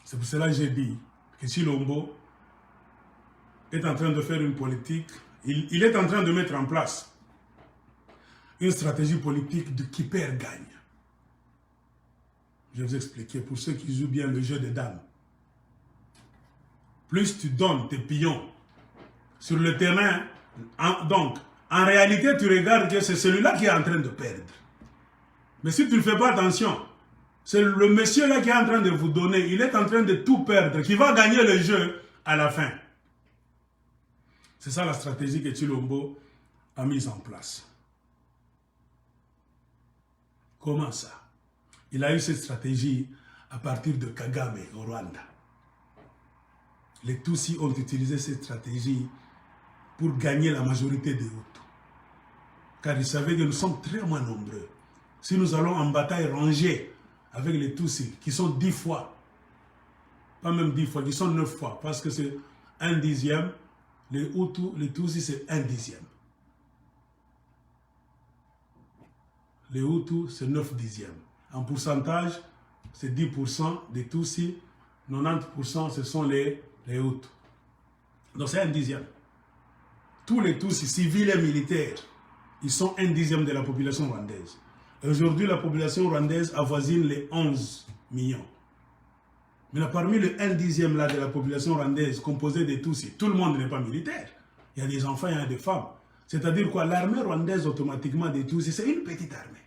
C'est pour cela que j'ai dit que Tshilombo est en train de faire une politique, il est en train de mettre en place une stratégie politique de qui perd gagne. Je vais vous expliquer pour ceux qui jouent bien le jeu des dames. Plus tu donnes tes pions sur le terrain, donc en réalité tu regardes que c'est celui-là qui est en train de perdre. Mais si tu ne fais pas attention, c'est le monsieur là qui est en train de vous donner, il est en train de tout perdre, qui va gagner le jeu à la fin. C'est ça la stratégie que Tshilombo a mise en place. Comment ça? Il a eu cette stratégie à partir de Kagame au Rwanda. Les Tutsis ont utilisé cette stratégie pour gagner la majorité des Hutus. Car ils savaient que nous sommes très moins nombreux. Si nous allons en bataille rangée avec les Tutsis, qui sont 10 fois, pas même 10 fois, qui sont 9 fois, parce que c'est 1/10, les Hutus, les Tutsis, c'est 1/10. Les Hutus, c'est 9/10. En pourcentage, c'est 10% des Tutsis, 90% ce sont les Hutus. Donc c'est 1/10. Tous les Tutsis, civils et militaires, ils sont 1/10 de la population rwandaise. Aujourd'hui, la population rwandaise avoisine les 11 millions. Mais là, parmi le 1/10 là de la population rwandaise composée des Tutsis, tout le monde n'est pas militaire. Il y a des enfants, il y a des femmes. C'est-à-dire quoi? L'armée rwandaise, automatiquement, des Tutsis, c'est une petite armée.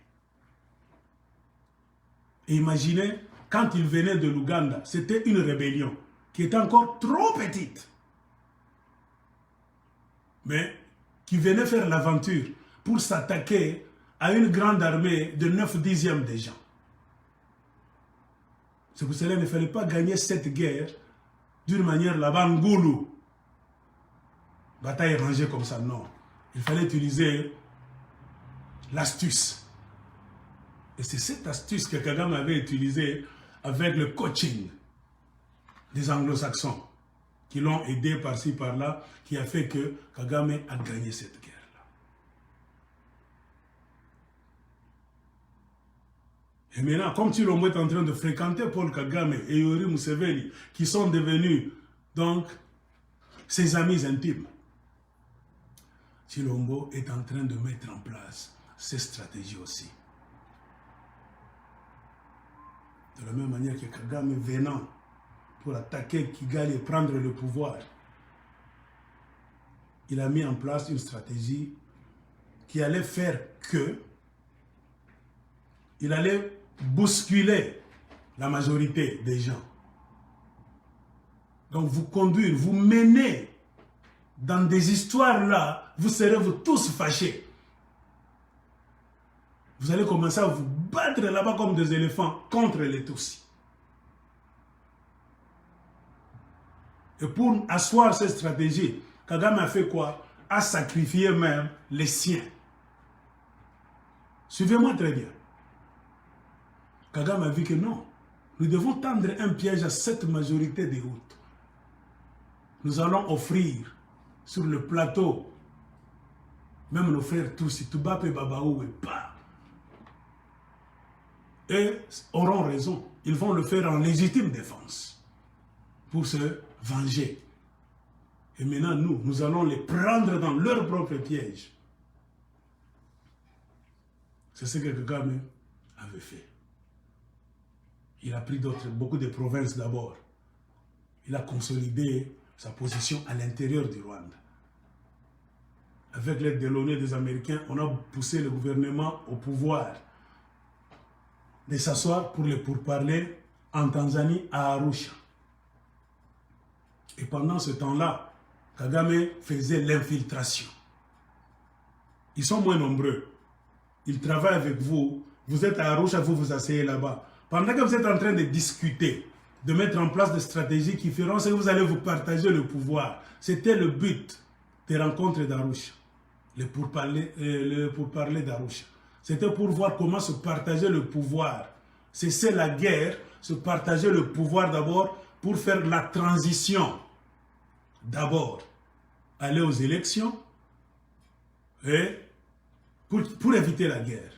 Et imaginez, quand ils venaient de l'Ouganda, c'était une rébellion qui était encore trop petite. Mais qui venait faire l'aventure pour s'attaquer à une grande armée de 9/10 des gens. C'est pour cela qu'il ne fallait pas gagner cette guerre d'une manière là-bas, Ngoulou. Bataille rangée comme ça, non. Il fallait utiliser l'astuce. Et c'est cette astuce que Kagame avait utilisée avec le coaching des anglo-saxons qui l'ont aidé par-ci, par-là, qui a fait que Kagame a gagné cette guerre-là. Et maintenant, comme Tshilombo est en train de fréquenter Paul Kagame et Yoweri Museveni, qui sont devenus donc ses amis intimes, Tshilombo est en train de mettre en place ces stratégies aussi. De la même manière que Kagame venant pour attaquer Kigali et prendre le pouvoir, il a mis en place une stratégie qui allait faire que il allait bousculer la majorité des gens. Donc vous conduire, vous mener dans des histoires là, vous serez vous tous fâchés. Vous allez commencer à vous battre là-bas comme des éléphants contre les Tutsis. Et pour asseoir cette stratégie, Kagame a fait quoi? A sacrifié même les siens. Suivez-moi très bien. Kagame a vu que non, nous devons tendre un piège à cette majorité des Hutus. Nous allons offrir sur le plateau, même nos frères Tutsis, Tubape Babaou et pas. Et auront raison. Ils vont le faire en légitime défense pour se venger. Et maintenant, nous allons les prendre dans leur propre piège. C'est ce que Kagame avait fait. Il a pris beaucoup de provinces d'abord. Il a consolidé sa position à l'intérieur du Rwanda. Avec l'aide de l'ONU et des Américains, on a poussé le gouvernement au pouvoir de s'asseoir pour les pourparlers en Tanzanie à Arusha. Et pendant ce temps-là, Kagame faisait l'infiltration. Ils sont moins nombreux. Ils travaillent avec vous. Vous êtes à Arusha, vous vous asseyez là-bas. Pendant que vous êtes en train de discuter, de mettre en place des stratégies qui feront que vous allez vous partager le pouvoir. C'était le but des rencontres d'Arusha. Le pourparlers d'Arusha. C'était pour voir comment se partager le pouvoir. Cesser la guerre, se partager le pouvoir d'abord pour faire la transition. D'abord, aller aux élections et pour éviter la guerre.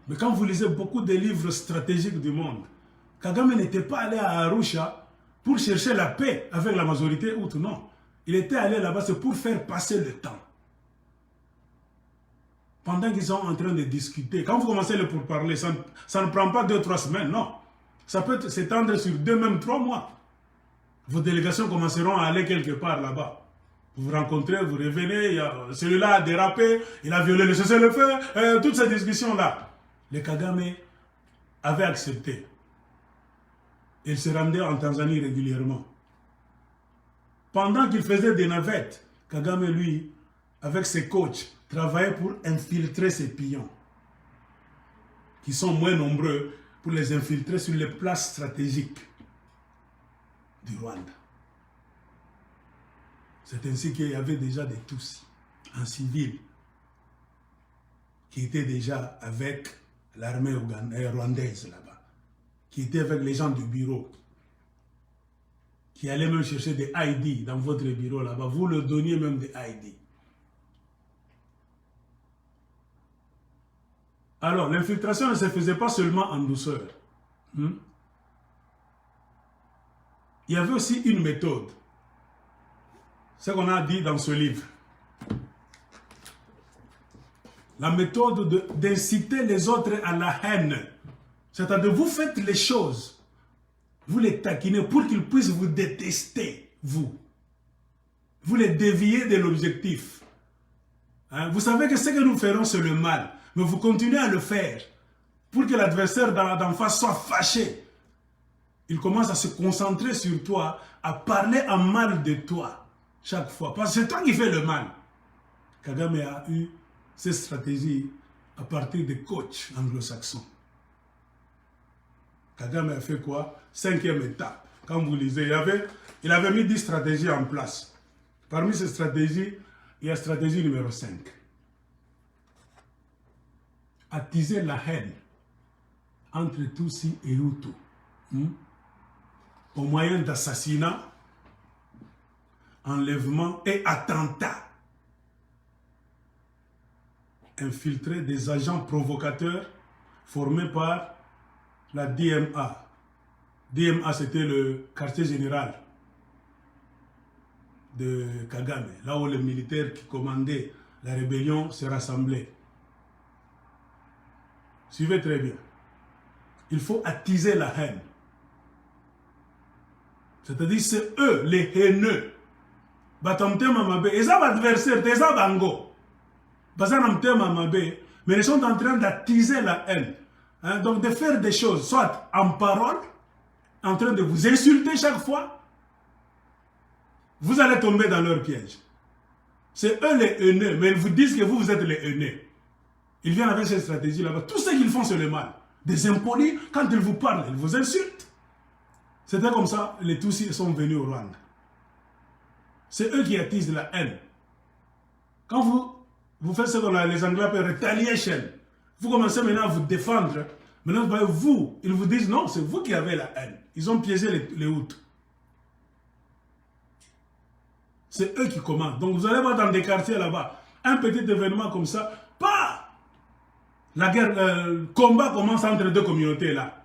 Mais quand vous lisez beaucoup de livres stratégiques du monde, Kagame n'était pas allé à Arusha pour chercher la paix avec la majorité ou tout, non. Il était allé là-bas, c'est pour faire passer le temps. Pendant qu'ils sont en train de discuter, quand vous commencez le pourparler, ça ne prend pas 2-3 semaines, non. Ça peut s'étendre sur 2, même 3 mois. Vos délégations commenceront à aller quelque part là-bas. Vous vous rencontrez, vous revenez, celui-là a dérapé, il a violé le cessez-le-feu, toutes ces discussions-là. Les Kagame avaient accepté. Il se rendait en Tanzanie régulièrement. Pendant qu'il faisait des navettes, Kagame, lui, avec ses coachs, travaillait pour infiltrer ses pions, qui sont moins nombreux, pour les infiltrer sur les places stratégiques du Rwanda. C'est ainsi qu'il y avait déjà des Tutsis en civil qui étaient déjà avec l'armée rwandaise là-bas, qui étaient avec les gens du bureau, qui allaient même chercher des ID dans votre bureau là-bas. Vous leur donniez même des ID. Alors, l'infiltration ne se faisait pas seulement en douceur. Il y avait aussi une méthode. Ce qu'on a dit dans ce livre. La méthode d'inciter les autres à la haine. C'est-à-dire, vous faites les choses, vous les taquinez pour qu'ils puissent vous détester, vous. Vous les déviez de l'objectif. Vous savez que ce que nous ferons, c'est le mal. Mais vous continuez à le faire pour que l'adversaire d'en face soit fâché. Il commence à se concentrer sur toi, à parler en mal de toi chaque fois. Parce que c'est toi qui fais le mal. Kagame a eu cette stratégie à partir des coachs anglo-saxons. Kagame a fait quoi? 5e étape. Quand vous lisez, il avait mis 10 stratégies en place. Parmi ces stratégies, il y a stratégie numéro 5. Attiser la haine entre Tutsi et Hutu au moyen d'assassinats, enlèvements et attentats. Infiltrer des agents provocateurs formés par la DMA. DMA, c'était le quartier général de Kagame, là où les militaires qui commandaient la rébellion se rassemblaient. Suivez très bien. Il faut attiser la haine. C'est-à-dire, c'est eux, les haineux. Batamte mamabe, et ça adversaire, et ça bango. Basanamte mamabe, mais ils sont en train d'attiser la haine. Donc de faire des choses, soit en parole, en train de vous insulter chaque fois, vous allez tomber dans leur piège. C'est eux les haineux, mais ils vous disent que vous êtes les haineux. Ils viennent avec cette stratégie là-bas. Tout ce qu'ils font, c'est le mal. Des impolis, quand ils vous parlent, ils vous insultent. C'était comme ça, les Tutsis sont venus au Rwanda. C'est eux qui attisent la haine. Quand vous faites ce que les Anglais appellent retaliation, vous commencez maintenant à vous défendre. Maintenant, vous, ils vous disent non, c'est vous qui avez la haine. Ils ont piégé les Hutus. C'est eux qui commandent. Donc vous allez voir dans des quartiers là-bas, un petit événement comme ça, pas la guerre, le combat commence entre deux communautés là.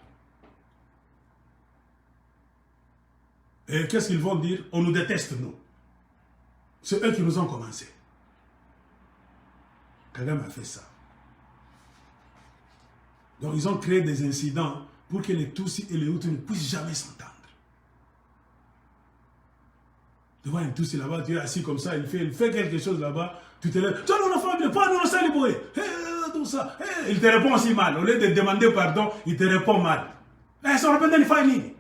Et qu'est-ce qu'ils vont dire? On nous déteste, nous. C'est eux qui nous ont commencé. Kagame a fait ça. Donc ils ont créé des incidents pour que les Tutsis et les Hutus ne puissent jamais s'entendre. Tu vois un Tutsi là-bas, tu es assis comme ça, il fait quelque chose là-bas, tu te lèves, toi non, non, pas nous, ça, tout ça. Il te répond aussi mal. Au lieu de demander pardon, il te répond mal. Ça rappelle des failles.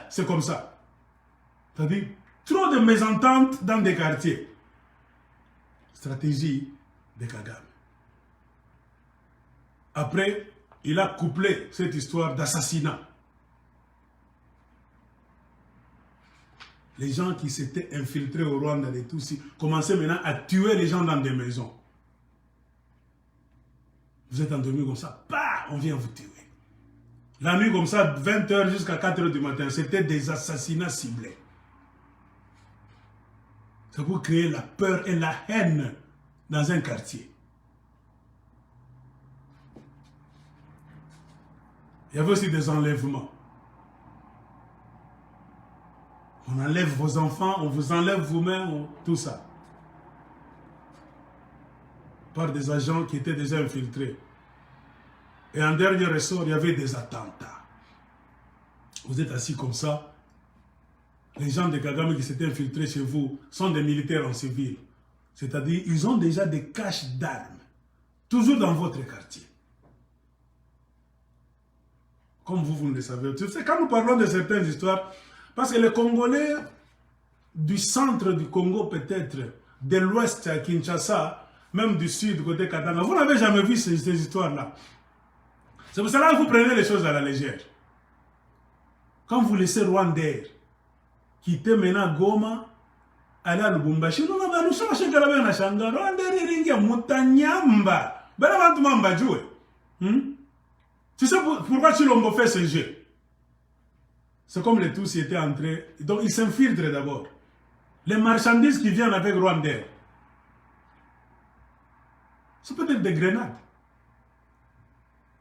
C'est comme ça. C'est-à-dire, trop de mésententes dans des quartiers. Stratégie de Kagame. Après, il a couplé cette histoire d'assassinat. Les gens qui s'étaient infiltrés au Rwanda, les Tutsis, commençaient maintenant à tuer les gens dans des maisons. Vous êtes endormis comme ça, bah, on vient vous tuer. La nuit comme ça, 20h jusqu'à 4h du matin, c'était des assassinats ciblés. C'est pour créer la peur et la haine dans un quartier. Il y avait aussi des enlèvements. On enlève vos enfants, on vous enlève vous-même, tout ça. Par des agents qui étaient déjà infiltrés. Et en dernier ressort, il y avait des attentats. Vous êtes assis comme ça. Les gens de Kagame qui s'étaient infiltrés chez vous sont des militaires en civil. C'est-à-dire, ils ont déjà des caches d'armes. Toujours dans votre quartier. Comme vous ne le savez. Tu sais, quand nous parlons de certaines histoires, parce que les Congolais du centre du Congo peut-être, de l'ouest à Kinshasa, même du sud, côté Katanga, vous n'avez jamais vu ces histoires-là. C'est pour cela que vous prenez les choses à la légère. Quand vous laissez Rwandair quitter maintenant Goma, aller à Lubumbashi, nous avons cherché que la Shanga, Rwandair est un Moutanyamba. Tu sais pourquoi Chilombo fait ce jeu? C'est comme les tous étaient entrés. Donc ils s'infiltrent d'abord. Les marchandises qui viennent avec Rwandair, c'est peut-être des grenades.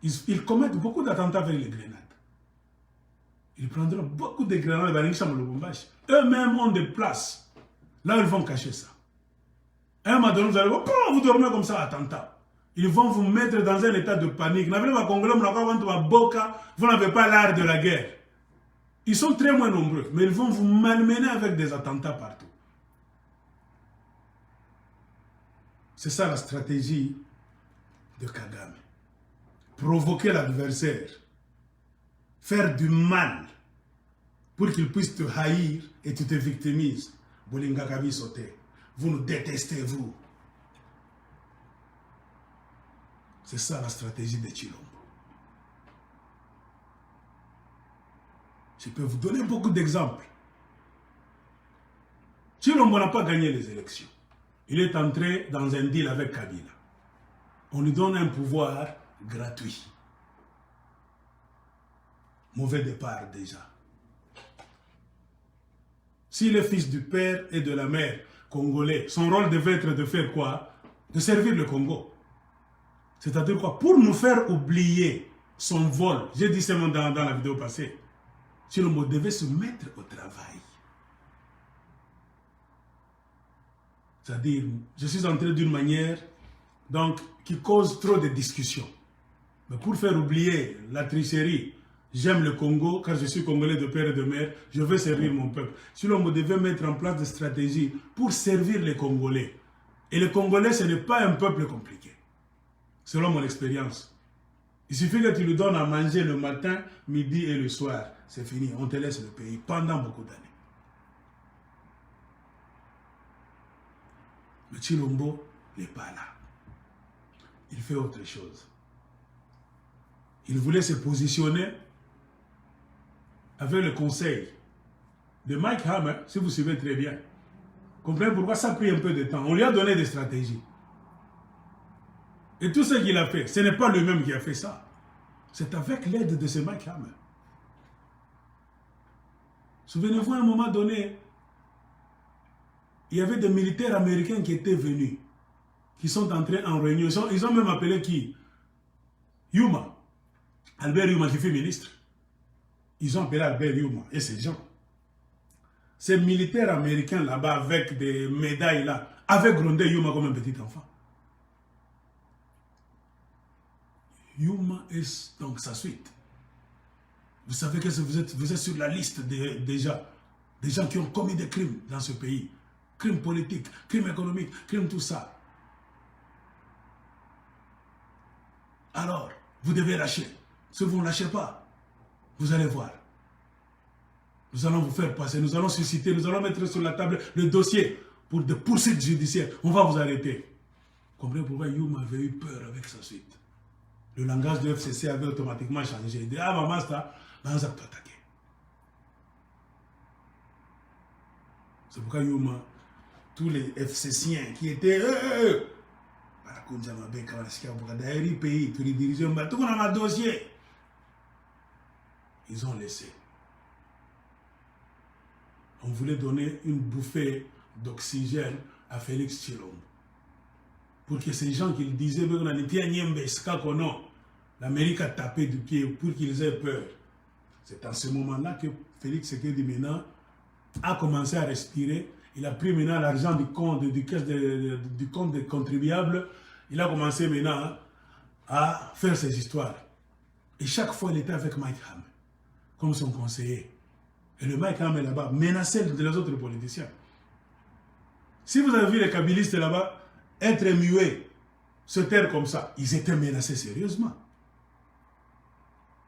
Ils commettent beaucoup d'attentats avec les grenades. Ils prendront beaucoup de grenades à Lubumbashi. Eux-mêmes ont des places. Là, ils vont cacher ça. Un moment donné, vous allez voir, pourquoi vous dormez comme ça, attentat? Ils vont vous mettre dans un état de panique. Vous n'avez pas l'art de la guerre. Ils sont très moins nombreux, mais ils vont vous malmener avec des attentats partout. C'est ça la stratégie de Kagame. Provoquer l'adversaire. Faire du mal pour qu'il puisse te haïr et tu te victimises. Bolinga Kabi sauter. Vous nous détestez, vous. C'est ça la stratégie de Chilombo. Je peux vous donner beaucoup d'exemples. Chilombo n'a pas gagné les élections. Il est entré dans un deal avec Kabila. On lui donne un pouvoir gratuit. Mauvais départ déjà. S'il est fils du père et de la mère congolais, son rôle devait être de faire quoi? De servir le Congo. C'est-à-dire quoi? Pour nous faire oublier son vol, j'ai dit ça dans la vidéo passée, Chilombo devait se mettre au travail. C'est-à-dire, je suis entré d'une manière donc, qui cause trop de discussions. Mais pour faire oublier la tricherie, j'aime le Congo, car je suis Congolais de père et de mère, je veux servir mon peuple. Chilombo devait mettre en place des stratégies pour servir les Congolais. Et les Congolais, ce n'est pas un peuple compliqué, selon mon expérience. Il suffit que tu lui donnes à manger le matin, midi et le soir. C'est fini, on te laisse le pays pendant beaucoup d'années. Mais Chilombo n'est pas là. Il fait autre chose. Il voulait se positionner avec le conseil de Mike Hammer, si vous suivez très bien. Comprenez pourquoi ça a pris un peu de temps. On lui a donné des stratégies. Et tout ce qu'il a fait, ce n'est pas lui-même qui a fait ça. C'est avec l'aide de ce Mike Hammer. Souvenez-vous, à un moment donné, il y avait des militaires américains qui étaient venus, qui sont entrés en réunion. Ils ont même appelé qui? Yuma. Albert Yuma qui fut ministre. Ils ont appelé Albert Yuma et ces gens. Ces militaires américains là-bas avec des médailles là, avaient grondé Yuma comme un petit enfant. Yuma est donc sa suite. Vous savez que vous êtes sur la liste des gens qui ont commis des crimes dans ce pays. Crimes politiques, crimes économiques, crimes tout ça. Alors, vous devez lâcher. Si vous ne lâchez pas, vous allez voir. Nous allons vous faire passer, nous allons susciter, nous allons mettre sur la table le dossier pour des poursuites judiciaires. On va vous arrêter. Comprenez pourquoi Yuma avait eu peur avec sa suite. Le langage du FCC avait automatiquement changé. Il dit, ah maman, ça, on va t'attaquer. C'est pourquoi Yuma, tous les FCCiens qui étaient pays, tous les dirigeants, tout le monde a un dossier. Ils ont laissé. On voulait donner une bouffée d'oxygène à Félix Chilombo. Pour que ces gens qui disaient, L'Amérique a tapé du pied pour qu'ils aient peur. C'est en ce moment-là que Félix Tshisekedi maintenant a commencé à respirer. Il a pris maintenant l'argent du compte, du compte des contribuables. Il a commencé maintenant à faire ses histoires. Et chaque fois, il était avec Mike Hammer, comme son conseiller. Et le Mike Hammer là-bas menaçait les autres politiciens. Si vous avez vu les kabylistes là-bas être muets, se taire comme ça, ils étaient menacés sérieusement.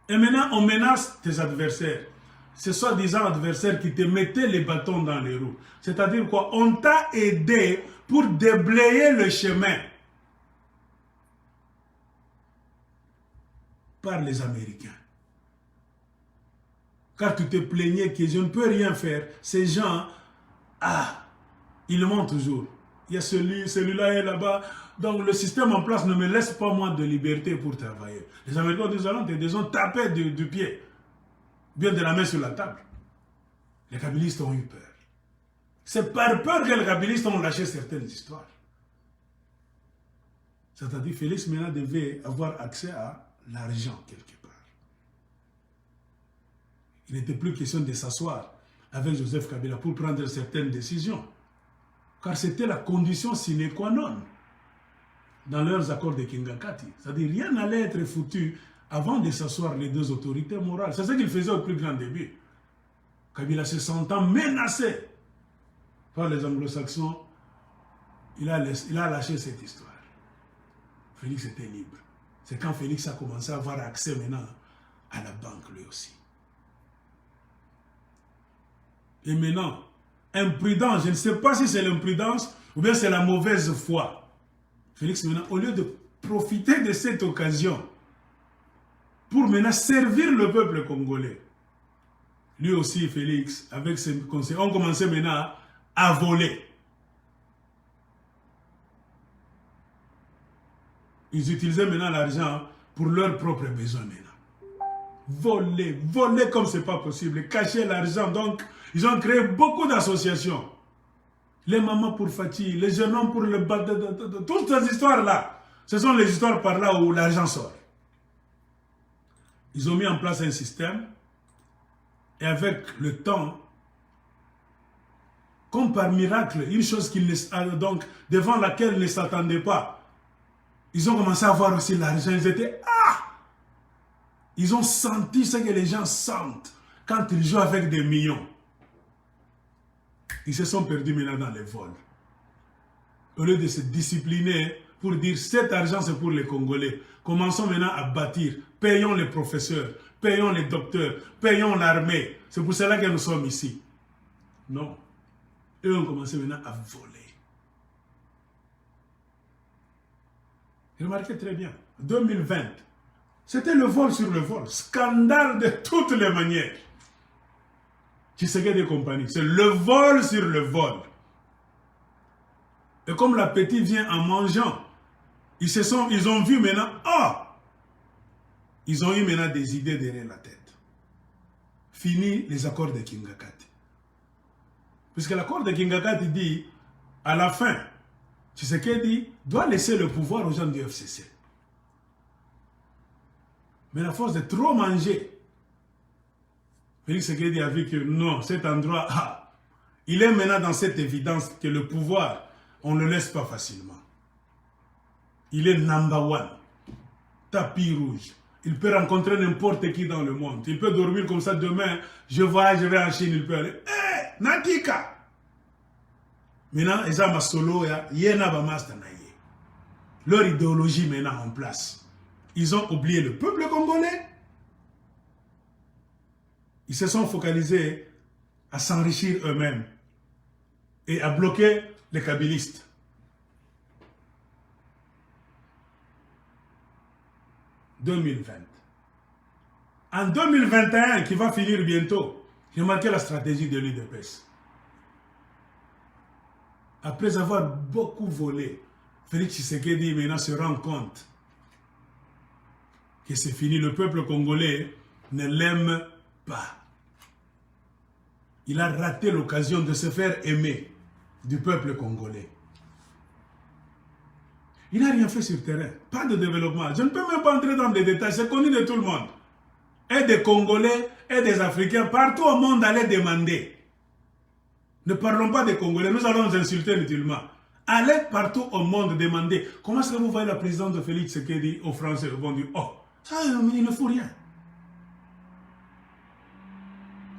Et maintenant, on menace tes adversaires. Ce soi-disant adversaires qui te mettaient les bâtons dans les roues. C'est-à-dire quoi? On t'a aidé pour déblayer le chemin par les Américains. Car tu te plaignais que je ne peux rien faire. Ces gens, ils le montrent toujours. Il y a celui-là est là-bas. Donc le système en place ne me laisse pas moi de liberté pour travailler. Les Américains disent, ils ont tapé du pied, bien de la main sur la table. Les kabylistes ont eu peur. C'est par peur que les kabylistes ont lâché certaines histoires. C'est-à-dire que Félix maintenant devait avoir accès à l'argent quelque part. Il n'était plus question de s'asseoir avec Joseph Kabila pour prendre certaines décisions. Car c'était la condition sine qua non dans leurs accords de Kingakati. C'est-à-dire rien n'allait être foutu avant de s'asseoir les deux autorités morales. C'est ce qu'il faisait au plus grand début. Kabila se sentant menacé par les anglo-saxons, il a lâché cette histoire. Félix était libre. C'est quand Félix a commencé à avoir accès maintenant à la banque lui aussi. Et maintenant, imprudence, je ne sais pas si c'est l'imprudence ou bien c'est la mauvaise foi. Félix, maintenant, au lieu de profiter de cette occasion pour maintenant servir le peuple congolais, lui aussi, Félix, avec ses conseillers, ont commencé maintenant à voler. Ils utilisaient maintenant l'argent pour leurs propres besoins maintenant. Voler comme c'est pas possible, cacher l'argent. Donc, ils ont créé beaucoup d'associations. Les mamans pour Fatih, les jeunes hommes pour le bas, toutes ces histoires-là, ce sont les histoires par là où l'argent sort. Ils ont mis en place un système et avec le temps, comme par miracle, une chose donc, devant laquelle ils ne s'attendaient pas, ils ont commencé à voir aussi l'argent. Ils étaient ils ont senti ce que les gens sentent quand ils jouent avec des millions. Ils se sont perdus maintenant dans les vols. Au lieu de se discipliner pour dire cet argent c'est pour les Congolais, commençons maintenant à bâtir. Payons les professeurs, payons les docteurs, payons l'armée. C'est pour cela que nous sommes ici. Non. Eux ont commencé maintenant à voler. Remarquez très bien, 2020, c'était le vol sur le vol. Scandale de toutes les manières. Tshisekedi et compagnie, c'est le vol sur le vol. Et comme l'appétit vient en mangeant, ils ont vu maintenant, ils ont eu maintenant des idées derrière la tête. Fini les accords de Kingakati. Puisque l'accord de Kingakati dit, à la fin, Tshisekedi doit laisser le pouvoir aux gens du FCC. Mais à force de trop manger, Félix Tshisekedi a vu que non, cet endroit, il est maintenant dans cette évidence que le pouvoir, on ne le laisse pas facilement. Il est number one. Tapis rouge. Il peut rencontrer n'importe qui dans le monde. Il peut dormir comme ça demain. Je voyagerai en Chine. Il peut aller. Natika! Maintenant, ils ont solo. Leur idéologie maintenant en place. Ils ont oublié le peuple congolais. Ils se sont focalisés à s'enrichir eux-mêmes et à bloquer les kabylistes. En 2021, qui va finir bientôt, j'ai marqué la stratégie de l'UDPS. Après avoir beaucoup volé, Félix Tshisekedi maintenant se rend compte que c'est fini. Le peuple congolais ne l'aime pas. Il a raté l'occasion de se faire aimer du peuple congolais. Il n'a rien fait sur le terrain. Pas de développement. Je ne peux même pas entrer dans des détails. C'est connu de tout le monde. Et des Congolais et des Africains, partout au monde, allaient demander. Ne parlons pas des Congolais, nous allons nous insulter mutuellement. Allez partout au monde demander. Comment est-ce que vous voyez la présidente de Félix Tshisekedi aux Français? Ils vont dire, oh, ça, il ne faut rien.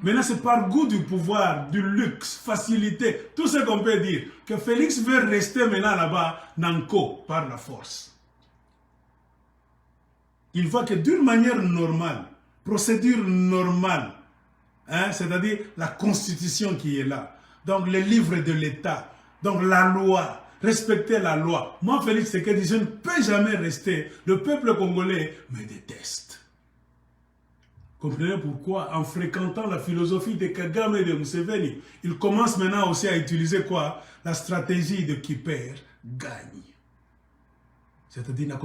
Maintenant, c'est par goût du pouvoir, du luxe, facilité, tout ce qu'on peut dire, que Félix veut rester maintenant là-bas, Nanko, par la force. Il voit que d'une manière normale, procédure normale, hein, c'est-à-dire la constitution qui est là, donc les livres de l'État, donc la loi, respecter la loi. Moi, Félix Tshisekedi, je ne peux jamais rester. Le peuple congolais me déteste. Comprenez pourquoi, en fréquentant la philosophie de Kagame et de Museveni, il commence maintenant aussi à utiliser quoi? La stratégie de qui perd, gagne. C'est-à-dire,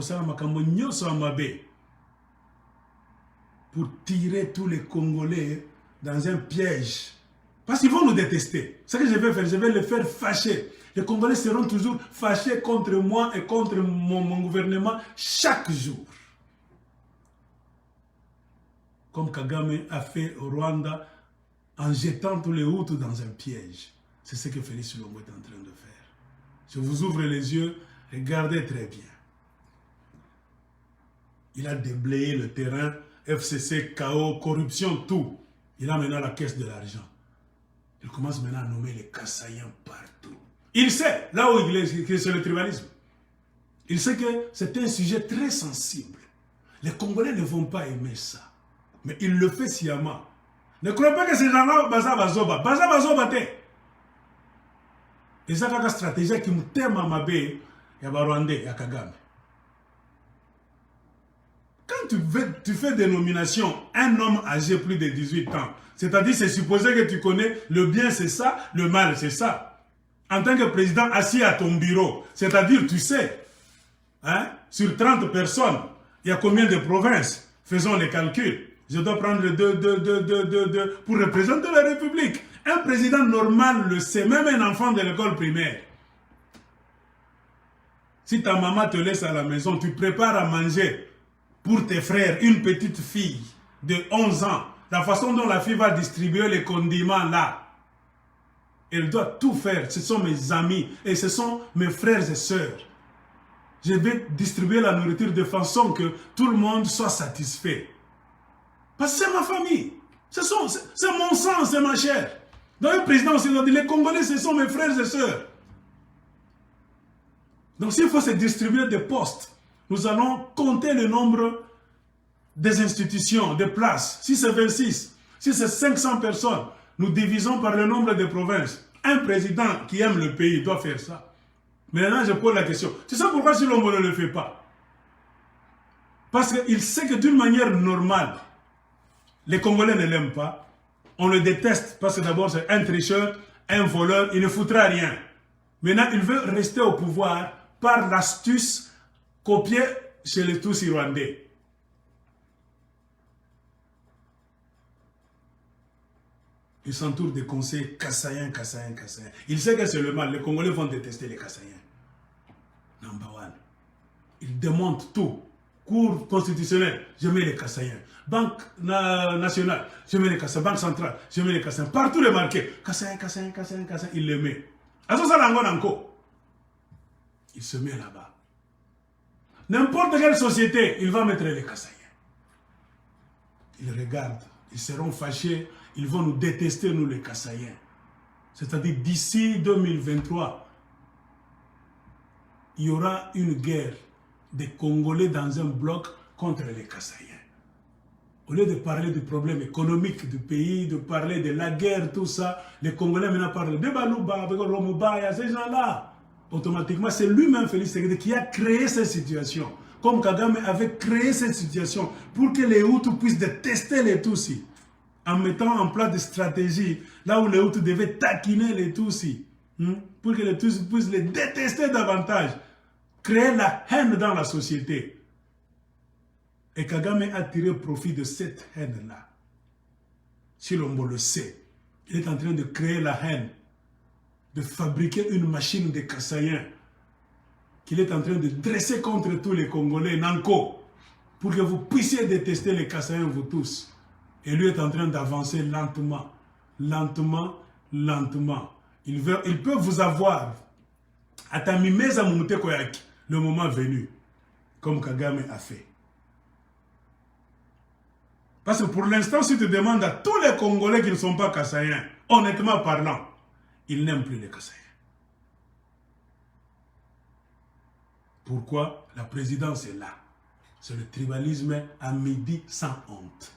pour tirer tous les Congolais dans un piège. Parce qu'ils vont nous détester. Ce que je vais faire, je vais les faire fâcher. Les Congolais seront toujours fâchés contre moi et contre mon gouvernement chaque jour. Comme Kagame a fait au Rwanda en jetant tous les Hutus dans un piège. C'est ce que Félix Tshisekedi est en train de faire. Je vous ouvre les yeux, regardez très bien. Il a déblayé le terrain, FCC, KO, corruption, tout. Il a maintenant la caisse de l'argent. Il commence maintenant à nommer les Kassaïens partout. Il sait, là où il est, que c'est le tribalisme. Il sait que c'est un sujet très sensible. Les Congolais ne vont pas aimer ça. Mais il le fait sciemment. Ne croyez pas que ces gens-là, Baza Bazoba. Baza Bazoba, et ça, c'est une stratégie qui me thème à ma baie, il y a Rwandais, il y a Kagame. Quand tu fais des nominations, un homme âgé plus de 18 ans, c'est-à-dire c'est supposé que tu connais le bien c'est ça, le mal c'est ça. En tant que président assis à ton bureau, c'est-à-dire tu sais, hein, sur 30 personnes, il y a combien de provinces? Faisons les calculs. Je dois prendre 2 pour représenter la République. Un président normal le sait, même un enfant de l'école primaire. Si ta maman te laisse à la maison, tu prépares à manger pour tes frères, une petite fille de 11 ans, la façon dont la fille va distribuer les condiments là, elle doit tout faire. Ce sont mes amis et ce sont mes frères et sœurs. Je vais distribuer la nourriture de façon que tout le monde soit satisfait. Parce que c'est ma famille. C'est mon sang, c'est ma chair. Donc le président aussi doit dire, les Congolais, ce sont mes frères et sœurs. Donc s'il faut se distribuer des postes, nous allons compter le nombre des institutions, des places. Si c'est 26, si c'est 500 personnes, nous divisons par le nombre de provinces. Un président qui aime le pays doit faire ça. Mais maintenant, je pose la question. Tu sais pourquoi Chilombo ne le fait pas? Parce qu'il sait que d'une manière normale, les Congolais ne l'aiment pas. On le déteste parce que d'abord c'est un tricheur, un voleur, il ne foutra rien. Maintenant, il veut rester au pouvoir par l'astuce copiée chez les Tutsis rwandais. Il s'entoure des conseils Kassaïens. Il sait que c'est le mal. Les Congolais vont détester les Kassaïens. Number one. Il démonte tout. Cour constitutionnelle, je mets les Kassaïens. Banque nationale, je mets les Kassaïens. Banque centrale, je mets les Kassaïens. Partout les marqués. Kassaïens, il les met. Il se met là-bas. N'importe quelle société, il va mettre les Kassaïens. Ils regardent, ils seront fâchés, ils vont nous détester, nous les Kassaïens. C'est-à-dire d'ici 2023, il y aura une guerre des Congolais dans un bloc contre les Kassaïens. Au lieu de parler du problème économique du pays, de parler de la guerre, tout ça, les Congolais maintenant parlent de Balouba, de Romubaya, ces gens-là. Automatiquement, c'est lui-même, Félix Tshisekedi, qui a créé cette situation. Comme Kagame avait créé cette situation pour que les Hutus puissent détester les Tutsis. En mettant en place des stratégies, là où les Hutus devaient taquiner les Tutsis, pour que les Tutsis puissent les détester davantage. Créer la haine dans la société. Et Kagame a tiré profit de cette haine-là. Chilombo le sait. Il est en train de créer la haine, de fabriquer une machine de Kassaïens qu'il est en train de dresser contre tous les Congolais, Nanko, pour que vous puissiez détester les Kassaïens, vous tous. Et lui est en train d'avancer lentement, lentement, lentement. Il peut vous avoir, Atamimeza Mumute Koyaki, le moment venu, comme Kagame a fait. Parce que pour l'instant, si tu demandes à tous les Congolais qui ne sont pas Kassaïens, honnêtement parlant, ils n'aiment plus les Kassaïens. Pourquoi? La présidence est là. C'est le tribalisme à midi sans honte.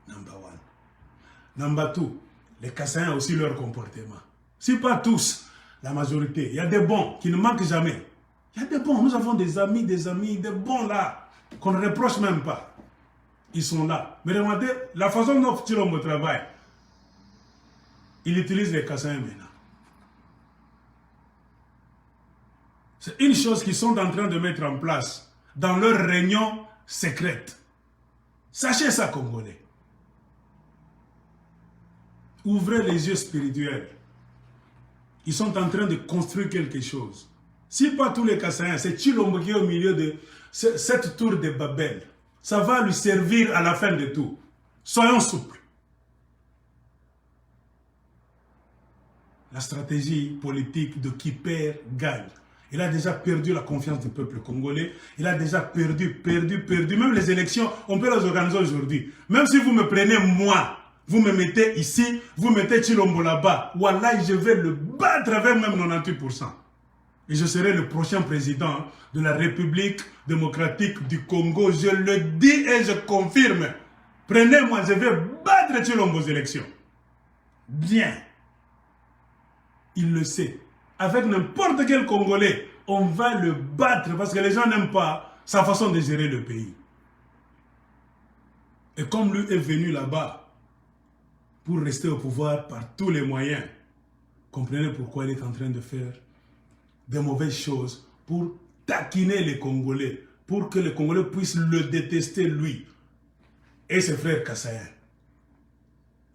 Number one. Number two, les Kassaïens ont aussi leur comportement. Si pas tous, la majorité. Il y a des bons qui ne manquent jamais. Il y a des bons. Nous avons des amis, des bons là, qu'on ne reproche même pas. Ils sont là. Mais regardez, la façon dont Tshilombo travaille, il utilise les Kassaïens maintenant. C'est une chose qu'ils sont en train de mettre en place dans leur réunion secrète. Sachez ça, Congolais. Ouvrez les yeux spirituels. Ils sont en train de construire quelque chose. Si pas tous les Kassaïens, c'est Tshilombo qui est au milieu de cette tour de Babel. Ça va lui servir à la fin de tout. Soyons souples. La stratégie politique de qui perd gagne. Il a déjà perdu la confiance du peuple congolais. Il a déjà perdu. Même les élections, on peut les organiser aujourd'hui. Même si vous me prenez moi, vous me mettez ici, vous mettez Tshilombo là-bas. Wallah, je vais le battre avec même 98%. Et je serai le prochain président de la République démocratique du Congo. Je le dis et je confirme. Prenez-moi, je vais battre Tshilombo aux élections. Bien. Il le sait. Avec n'importe quel Congolais, on va le battre parce que les gens n'aiment pas sa façon de gérer le pays. Et comme lui est venu là-bas pour rester au pouvoir par tous les moyens, comprenez pourquoi il est en train de faire des mauvaises choses pour taquiner les Congolais, pour que les Congolais puissent le détester lui et ses frères Kassaïens.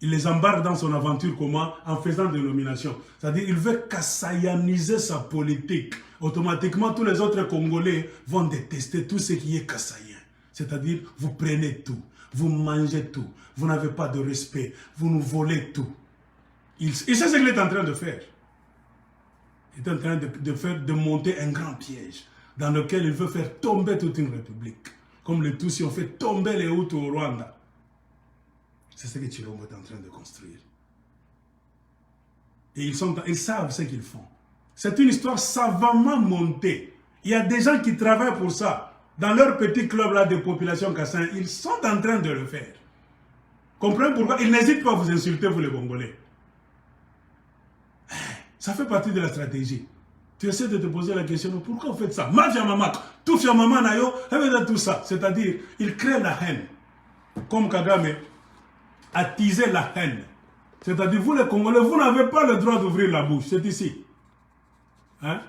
Il les embarque dans son aventure comment? En faisant des nominations. C'est-à-dire qu'il veut kassaïaniser sa politique. Automatiquement, tous les autres Congolais vont détester tout ce qui est kassaïen. C'est-à-dire, vous prenez tout, vous mangez tout, vous n'avez pas de respect, vous nous volez tout. Il sait ce qu'il est en train de faire. Il est en train de monter un grand piège dans lequel il veut faire tomber toute une république. Comme les Tutsis ont fait tomber les Hutus au Rwanda. C'est ce que Tshilombo est en train de construire. Et ils savent ce qu'ils font. C'est une histoire savamment montée. Il y a des gens qui travaillent pour ça. Dans leur petit club là de population kassaïenne, ils sont en train de le faire. Comprenez pourquoi? Ils n'hésitent pas à vous insulter, vous les Congolais. Ça fait partie de la stratégie. Tu essaies de te poser la question, pourquoi vous faites ça? Mafia maman, tout fia maman nayo, tout ça. C'est-à-dire, ils créent la haine. Comme Kagame attiser la haine. C'est-à-dire, vous les Congolais, vous n'avez pas le droit d'ouvrir la bouche. C'est ici. Hein?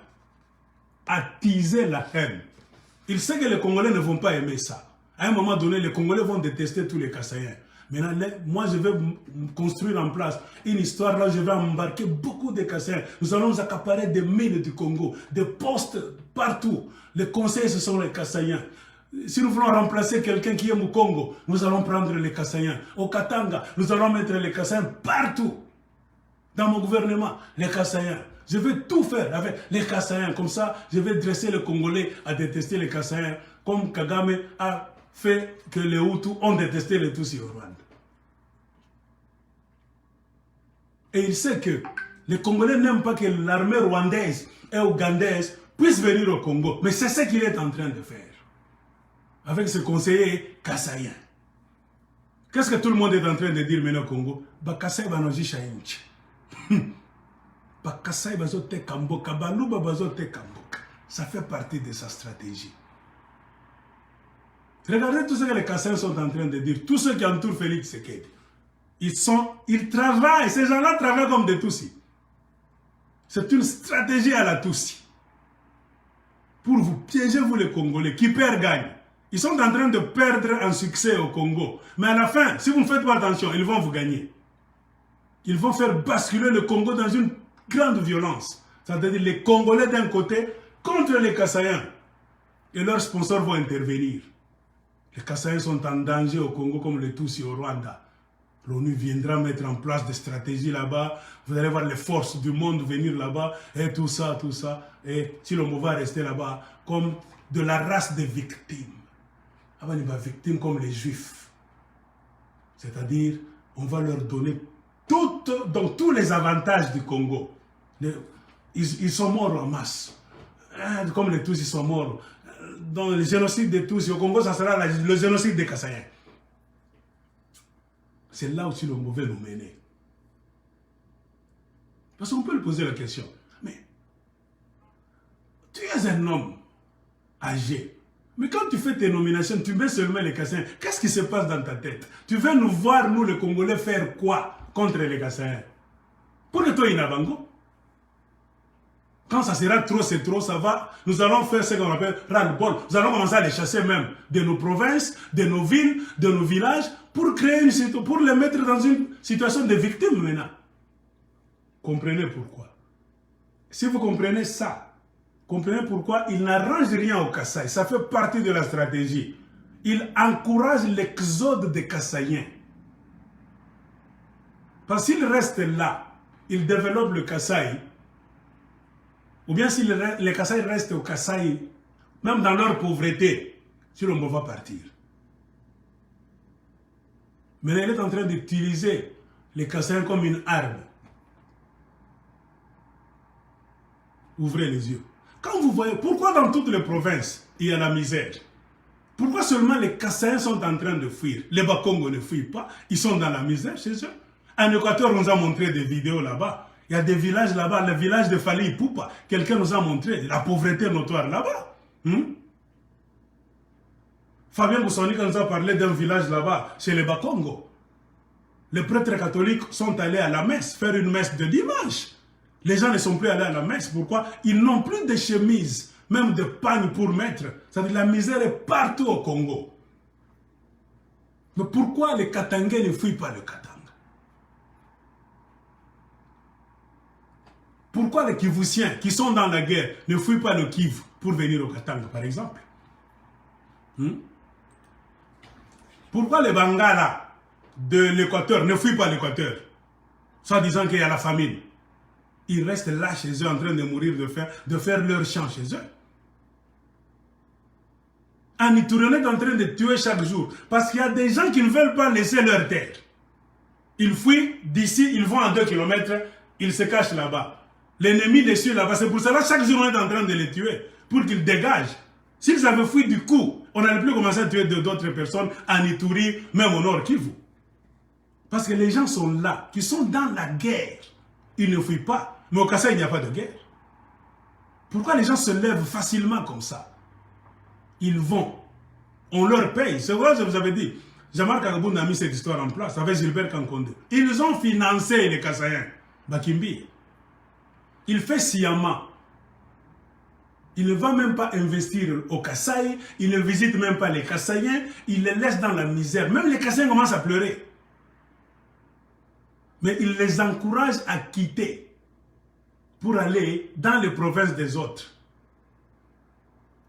Attiser la haine. Il sait que les Congolais ne vont pas aimer ça. À un moment donné, les Congolais vont détester tous les Kassaïens. Maintenant, moi, je vais construire en place une histoire là, je vais embarquer beaucoup de Kassaïens. Nous allons nous accaparer des mines du Congo, des postes partout. Les conseillers, ce sont les Kassaïens. Si nous voulons remplacer quelqu'un qui est au Congo, nous allons prendre les Kassaïens. Au Katanga, nous allons mettre les Kassaïens partout. Dans mon gouvernement, les Kassaïens. Je vais tout faire avec les Kassaïens. Comme ça, je vais dresser les Congolais à détester les Kassaïens. Comme Kagame a fait que les Hutus ont détesté les Tutsis au Rwanda. Et il sait que les Congolais n'aiment pas que l'armée rwandaise et ougandaise puisse venir au Congo. Mais c'est ce qu'il est en train de faire. Avec ses conseillers kassaïens. Qu'est-ce que tout le monde est en train de dire maintenant au Congo? Bakasai banoji shainchi. Bakasai bazote kamboka. Baluba bazote kamboka. Ça fait partie de sa stratégie. Regardez tout ce que les Kassaïens sont en train de dire. Tous ceux qui entourent Félix Tshisekedi. Ils travaillent. Ces gens-là travaillent comme des Tutsis. C'est une stratégie à la Tutsi. Pour vous piéger, vous les Congolais. Qui perd gagne. Ils sont en train de perdre un succès au Congo. Mais à la fin, si vous ne faites pas attention, ils vont vous gagner. Ils vont faire basculer le Congo dans une grande violence. C'est-à-dire les Congolais d'un côté, contre les Kassaïens. Et leurs sponsors vont intervenir. Les Kassaïens sont en danger au Congo comme les Tutsis au Rwanda. L'ONU viendra mettre en place des stratégies là-bas. Vous allez voir les forces du monde venir là-bas. Et tout ça, tout ça. Et si l'homme va rester là-bas comme de la race des victimes. Avant, il va victimes comme les Juifs. C'est-à-dire, on va leur donner donc, tous les avantages du Congo. Ils sont morts en masse. Comme les Tutsis sont morts. Dans le génocide des Tutsis au Congo, ça sera le génocide des Kassaïens. C'est là aussi le mauvais nous mener. Parce qu'on peut lui poser la question. Mais tu es un homme âgé. Mais quand tu fais tes nominations, tu mets seulement les Kassaïens. Qu'est-ce qui se passe dans ta tête? Tu veux nous voir, nous les Congolais, faire quoi contre les Kassaïens? Pour que toi, Inabango. Quand ça sera trop, c'est trop, ça va. Nous allons faire ce qu'on appelle ras-le-bol. Nous allons commencer à les chasser même de nos provinces, de nos villes, de nos villages, pour créer une situation, pour les mettre dans une situation de victime maintenant. Comprenez pourquoi. Si vous comprenez ça, comprenez pourquoi il n'arrange rien au Kasaï. Ça fait partie de la stratégie. Il encourage l'exode des Kassaïens. Parce qu'il reste là, il développe le Kasaï. Ou bien si les Kassaïs restent au Kasaï, même dans leur pauvreté, si l'on va partir. Mais il est en train d'utiliser les Kassaïens comme une arme. Ouvrez les yeux. Quand vous voyez, pourquoi dans toutes les provinces, il y a la misère? Pourquoi seulement les Kassaïens sont en train de fuir? Les Bakongo ne fuient pas, ils sont dans la misère chez eux. En Équateur, on nous a montré des vidéos là-bas. Il y a des villages là-bas, le village de Fali Ipupa. Quelqu'un nous a montré la pauvreté notoire là-bas. Fabien Boussonika nous a parlé d'un village là-bas, chez les Bakongo. Les prêtres catholiques sont allés à la messe, faire une messe de dimanche. Les gens ne sont plus allés à la messe. Pourquoi? Ils n'ont plus de chemises, même de pagnes pour mettre. C'est-à-dire la misère est partout au Congo. Mais pourquoi les Katangais ne fuient pas le Katanga? Pourquoi les Kivusiens qui sont dans la guerre ne fuient pas le Kivu pour venir au Katanga, par exemple? Pourquoi les Bangala de l'Équateur ne fuient pas l'Équateur, soit disant qu'il y a la famine? Ils restent là chez eux en train de mourir de faire leur champ chez eux. En Itouréné est en train de tuer chaque jour parce qu'il y a des gens qui ne veulent pas laisser leur terre. Ils fuient d'ici, ils vont à 2 km, ils se cachent là-bas. L'ennemi les suit là-bas. C'est pour cela que chaque jour on est en train de les tuer pour qu'ils dégagent. S'ils avaient fui du coup, on n'allait plus commencer à tuer d'autres personnes en Ituri, même au nord Kivu. Parce que les gens sont là, qui sont dans la guerre. Ils ne fuient pas. Mais au Kasaï, il n'y a pas de guerre. Pourquoi les gens se lèvent facilement comme ça? Ils vont. On leur paye. C'est vrai, je vous avais dit. Jean-Marc Agaboun a mis cette histoire en place avec Gilbert Kankonde. Ils ont financé les Kassaïens. Bakimbi. Il fait sciemment. Il ne va même pas investir au Kasaï. Il ne visite même pas les Kassaïens. Il les laisse dans la misère. Même les Kassaïens commencent à pleurer. Mais il les encourage à quitter pour aller dans les provinces des autres.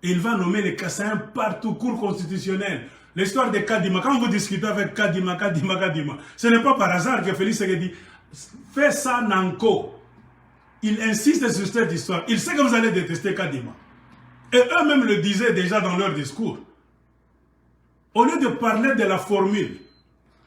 Et il va nommer les Kassaïens partout, cour constitutionnelle. L'histoire de Kadima, quand vous discutez avec Kadima, ce n'est pas par hasard que Félix Tshisekedi fait ça Nanko. Il insiste sur cette histoire. Il sait que vous allez détester Kadima. Et eux-mêmes le disaient déjà dans leur discours. Au lieu de parler de la formule,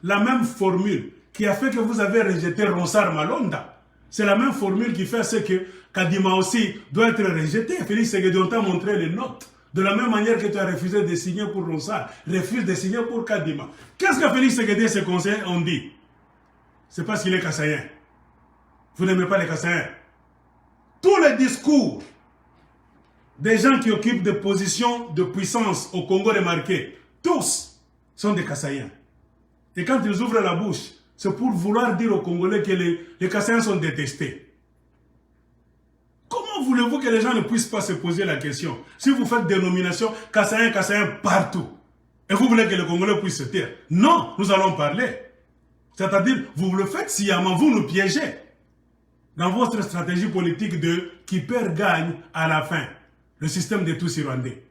la même formule qui a fait que vous avez rejeté Ronsard Malonda, c'est la même formule qui fait ce que Kadima aussi doit être rejeté. Félix Tshisekedi, on t'a montré les notes. De la même manière que tu as refusé de signer pour Ronsard, refuse de signer pour Kadima. Qu'est-ce que Félix Tshisekedi et ses conseillers ont dit? C'est parce qu'il est kassaïen. Vous n'aimez pas les Kassaïens. Tous les discours des gens qui occupent des positions de puissance au Congo remarqué, tous sont des Kassaïens. Et quand ils ouvrent la bouche, c'est pour vouloir dire aux Congolais que les Kassaïens sont détestés. Comment voulez-vous que les gens ne puissent pas se poser la question? Si vous faites des nominations, Kassaïens partout, et vous voulez que les Congolais puissent se taire? Non, nous allons parler. C'est-à-dire, vous le faites sciemment, vous nous piégez dans votre stratégie politique de qui perd gagne à la fin. le système des tous rwandais.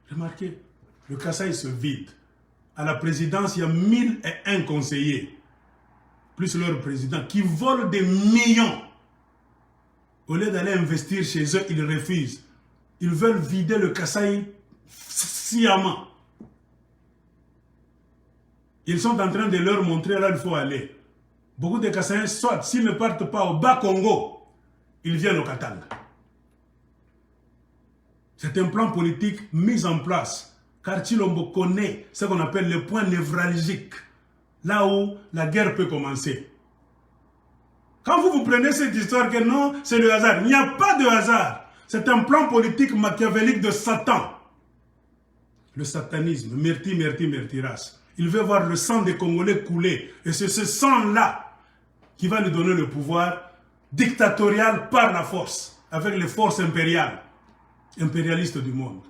Remarquez, le Kasaï se vide. À la présidence, il y a 1001 conseillers, plus leur président, qui volent des millions. Au lieu d'aller investir chez eux, ils refusent. Ils veulent vider le Kasaï sciemment. Ils sont en train de leur montrer là où il faut aller. Beaucoup de Kassaïens, soit s'ils ne partent pas au Bas-Congo, ils viennent au Katanga. C'est un plan politique mis en place. Car Tshilombo connaît ce qu'on appelle le point névralgique. Là où la guerre peut commencer. Quand vous prenez cette histoire que non, c'est le hasard. Il n'y a pas de hasard. C'est un plan politique machiavélique de Satan. Le satanisme, Merti, Merti, Mertiras. Il veut voir le sang des Congolais couler. Et c'est ce sang-là qui va lui donner le pouvoir dictatorial par la force. Avec les forces impériales. Impérialistes du monde.